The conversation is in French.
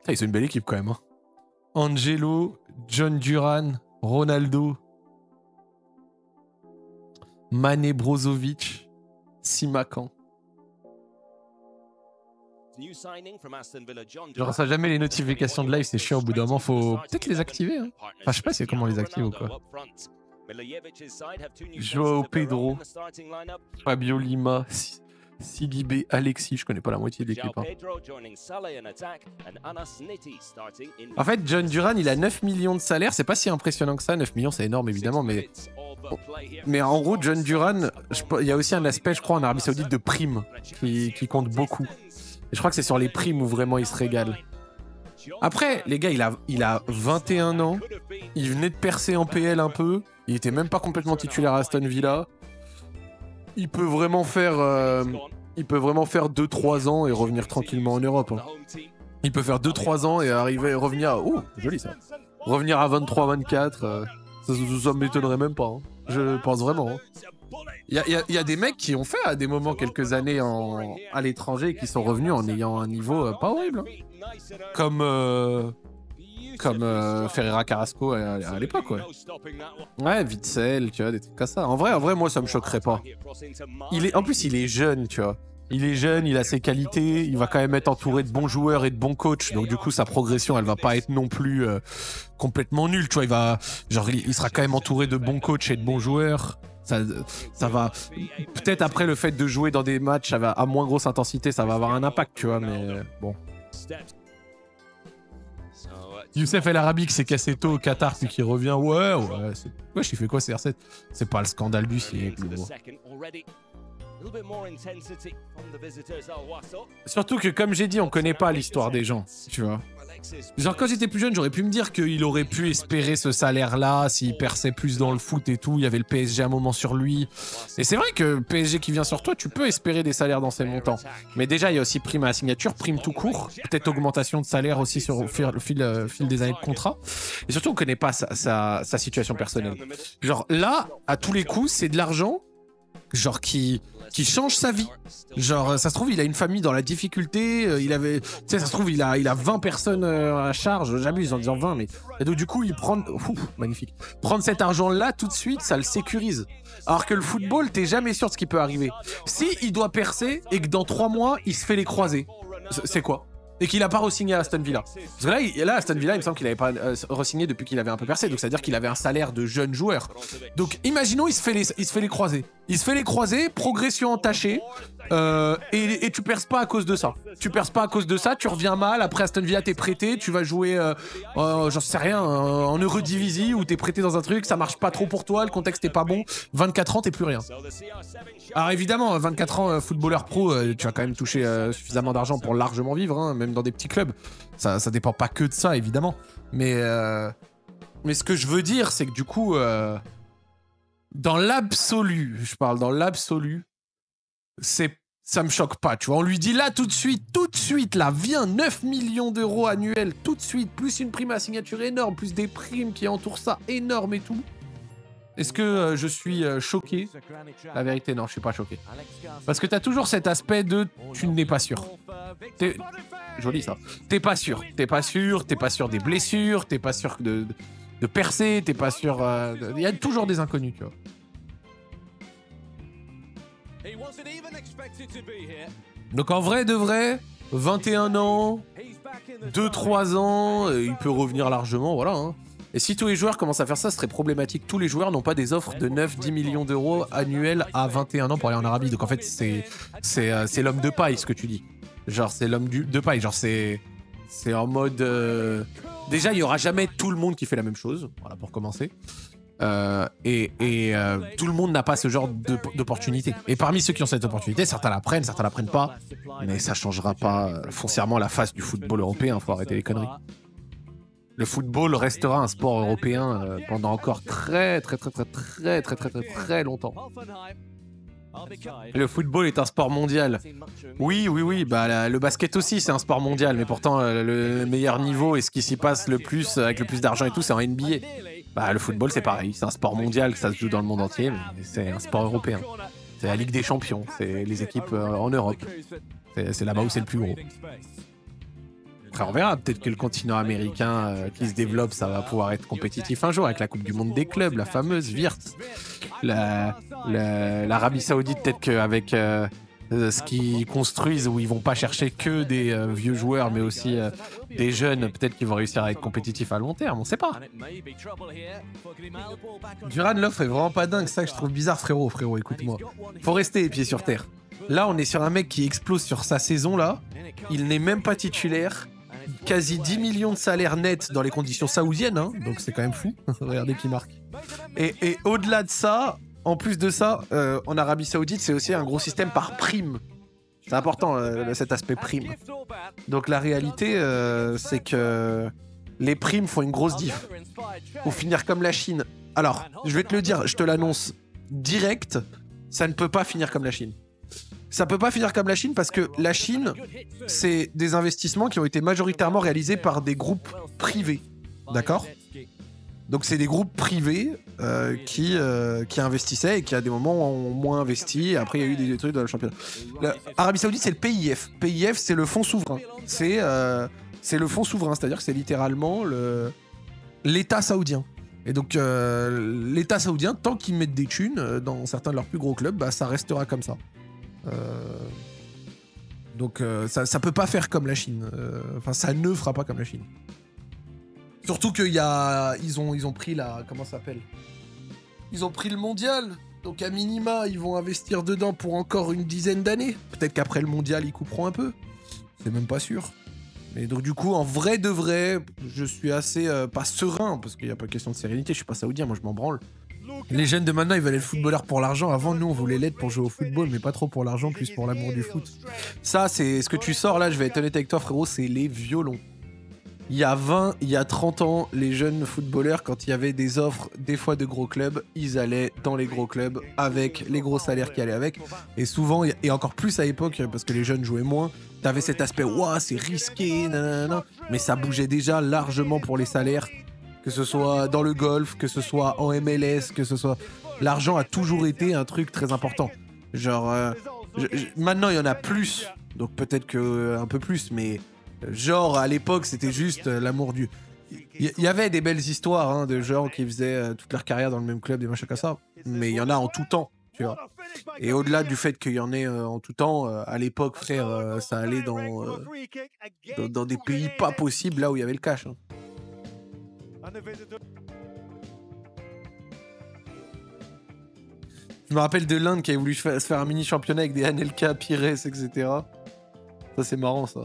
Ah, ils ont une belle équipe quand même. Hein. Angelo, John Duran, Ronaldo, Mane Brozovic, Simakan. Je reçois jamais les notifications de live, c'est chiant au bout d'un moment, faut peut-être les activer. Hein. Enfin, je sais pas c'est comment les activer ou quoi. Joao Pedro, Fabio Lima, Sidibé, Alexis, je connais pas la moitié de l'équipe. Hein. En fait, John Duran, il a 9 millions de salaire, c'est pas si impressionnant que ça, 9 millions c'est énorme évidemment, mais en gros, John Duran, il y a aussi un aspect, je crois, en Arabie Saoudite de primes qui compte beaucoup. Et je crois que c'est sur les primes où vraiment il se régale. Après, les gars, il a 21 ans, il venait de percer en PL un peu, il était même pas complètement titulaire à Aston Villa. Il peut vraiment faire 2-3 ans et revenir tranquillement en Europe. Hein. Il peut faire 2-3 ans et revenir à... Oh, joli ça. Revenir à 23-24, ça m'étonnerait même pas. Hein. Je pense vraiment. Hein. Il y a des mecs qui ont fait à des moments quelques années à l'étranger et qui sont revenus en ayant un niveau pas horrible. Hein. Comme Ferreira Carrasco à l'époque, ouais. Ouais, Witsel, tu vois, des trucs comme ça. En vrai, moi, ça me choquerait pas. En plus, il est jeune, tu vois. Il est jeune, il a ses qualités, il va quand même être entouré de bons joueurs et de bons coachs. Donc, du coup, sa progression, elle va pas être non plus complètement nulle, tu vois. Il sera quand même entouré de bons coachs et de bons joueurs. Ça va... Peut-être après le fait de jouer dans des matchs à moins grosse intensité, ça va avoir un impact, tu vois, mais bon. Youssef El Arabi qui s'est cassé tôt au Qatar puis qui revient. Ouais. Ouais, il fait quoi CR7? C'est pas le scandale du siècle. Surtout que, comme j'ai dit, on connaît pas l'histoire des gens, tu vois. Genre, quand j'étais plus jeune, j'aurais pu me dire qu'il aurait pu espérer ce salaire-là s'il perçait plus dans le foot et tout. Il y avait le PSG à un moment sur lui. Et c'est vrai que PSG qui vient sur toi, tu peux espérer des salaires dans ces montants. Mais déjà, il y a aussi prime à la signature, prime tout court. Peut-être augmentation de salaire aussi sur le fil des années de contrat. Et surtout, on connaît pas sa situation personnelle. Genre, là, à tous les coups, c'est de l'argent genre qui change sa vie. Genre, ça se trouve, il a une famille dans la difficulté, ça se trouve, il a 20 personnes à charge, j'abuse en disant 20, mais... Et donc, du coup, magnifique. Prendre cet argent-là, tout de suite, ça le sécurise. Alors que le football, t'es jamais sûr de ce qui peut arriver. Si il doit percer et que dans 3 mois, il se fait les croisés, c'est quoi ? Et qu'il n'a pas re-signé à Aston Villa. Parce que là, Aston Villa, il me semble qu'il n'avait pas re-signé depuis qu'il avait un peu percé. Donc, c'est-à-dire qu'il avait un salaire de jeune joueur. Donc, imaginons, il se fait les croisés. Il se fait les croisés, progression entachée. Et tu perces pas à cause de ça. Tu perces pas à cause de ça, tu reviens mal. Après, Aston Villa, t'es prêté. Tu vas jouer, j'en sais rien, en Eurodivisie où t'es prêté dans un truc. Ça marche pas trop pour toi, le contexte est pas bon. 24 ans, t'es plus rien. Alors, évidemment, 24 ans, footballeur pro, tu vas quand même toucher suffisamment d'argent pour largement vivre, hein, même dans des petits clubs. Ça dépend pas que de ça, évidemment. Mais ce que je veux dire, c'est que du coup, dans l'absolu, je parle dans l'absolu, ça me choque pas, tu vois. On lui dit là, tout de suite, là, viens, 9 millions d'euros annuels, tout de suite, plus une prime à signature énorme, plus des primes qui entourent ça, énorme et tout. Est-ce que je suis choqué? La vérité, non, je suis pas choqué. Parce que t'as toujours cet aspect de tu n'es pas sûr. Joli ça. T'es pas sûr des blessures, t'es pas sûr de percer, t'es pas sûr... Il y a toujours des inconnus, tu vois. Donc en vrai de vrai, 21 ans, 2-3 ans, il peut revenir largement, voilà. Hein. Et si tous les joueurs commencent à faire ça, ce serait problématique. Tous les joueurs n'ont pas des offres de 9-10 millions d'euros annuels à 21 ans pour aller en Arabie. Donc en fait, c'est l'homme de paille, ce que tu dis. Genre, c'est l'homme de paille. Genre, c'est en mode... Déjà, il n'y aura jamais tout le monde qui fait la même chose. Voilà, pour commencer. Tout le monde n'a pas ce genre d'opportunité. Et parmi ceux qui ont cette opportunité, certains la prennent pas. Mais ça changera pas foncièrement la face du football européen. Faut arrêter les conneries. Le football restera un sport européen pendant encore très longtemps. Le football est un sport mondial. Oui. Bah, le basket aussi, c'est un sport mondial. Mais pourtant, le meilleur niveau et ce qui s'y passe le plus, avec le plus d'argent et tout, c'est en NBA. Bah, le football, c'est pareil. C'est un sport mondial, ça se joue dans le monde entier, mais c'est un sport européen. C'est la Ligue des Champions, c'est les équipes en Europe. C'est là-bas où c'est le plus gros. Après, on verra. Peut-être que le continent américain qui se développe, ça va pouvoir être compétitif un jour avec la Coupe du Monde des clubs, la fameuse Wirtz. L'Arabie Saoudite, peut-être qu'avec ce qu'ils construisent, où ils vont pas chercher que des vieux joueurs, mais aussi des jeunes, peut-être qu'ils vont réussir à être compétitifs à long terme, on sait pas. Duran, l'offre est vraiment pas dingue, c'est ça que je trouve bizarre, frérot, écoute-moi. Faut rester les pieds sur terre. Là, on est sur un mec qui explose sur sa saison, là. Il n'est même pas titulaire. Quasi 10 millions de salaire net dans les conditions saoudiennes, hein, donc c'est quand même fou. Regardez qui marque. Et au-delà de ça, en plus de ça, en Arabie Saoudite, c'est aussi un gros système par prime. C'est important, cet aspect prime. Donc la réalité, c'est que les primes font une grosse diff. Faut finir comme la Chine. Alors, je vais te le dire, je te l'annonce direct, ça ne peut pas finir comme la Chine. Ça peut pas finir comme la Chine parce que la Chine, c'est des investissements qui ont été majoritairement réalisés par des groupes privés. D'accord ? Donc c'est des groupes privés qui investissaient et qui à des moments ont moins investi. Après il y a eu des trucs dans le championnat. L'Arabie Saoudite c'est le PIF. PIF c'est le fonds souverain. C'est le fonds souverain, c'est-à-dire que c'est littéralement l'État saoudien. Et donc l'État saoudien, tant qu'ils mettent des thunes dans certains de leurs plus gros clubs, bah, ça restera comme ça. Donc ça peut pas faire comme la Chine. Enfin ça ne fera pas comme la Chine. Surtout qu'ils ont pris la... Comment ça s'appelle ? Ils ont pris le mondial. Donc à minima, ils vont investir dedans pour encore une dizaine d'années. Peut-être qu'après le mondial, ils couperont un peu. C'est même pas sûr. Mais donc du coup, en vrai de vrai, je suis assez... pas serein, parce qu'il n'y a pas question de sérénité. Je suis pas saoudien, moi je m'en branle. Les jeunes de maintenant, ils veulent être footballeurs pour l'argent. Avant, nous, on voulait l'être pour jouer au football, mais pas trop pour l'argent, plus pour l'amour du foot. Ça, c'est ce que tu sors là, je vais être honnête avec toi, frérot, c'est les violons. Il y a 20, il y a 30 ans, les jeunes footballeurs, quand il y avait des offres, des fois de gros clubs, ils allaient dans les gros clubs avec les gros salaires qui allaient avec. Et souvent, et encore plus à l'époque, parce que les jeunes jouaient moins, t'avais cet aspect, ouah, c'est risqué, nanana. Mais ça bougeait déjà largement pour les salaires, que ce soit dans le golf, que ce soit en MLS, que ce soit... L'argent a toujours été un truc très important. Genre, maintenant, il y en a plus, donc peut-être que un peu plus, mais... Genre, à l'époque, c'était juste l'amour du... Il y avait des belles histoires hein, de gens qui faisaient toute leur carrière dans le même club, des machins comme ça. Mais il y en a en tout temps, tu vois. Et au-delà du fait qu'il y en ait en tout temps, à l'époque, frère, ça allait dans des pays pas possibles, là où il y avait le cash. Hein. Je me rappelle de l'Inde qui avait voulu se faire un mini-championnat avec des Anelka, Pires, etc. Ça, c'est marrant, ça.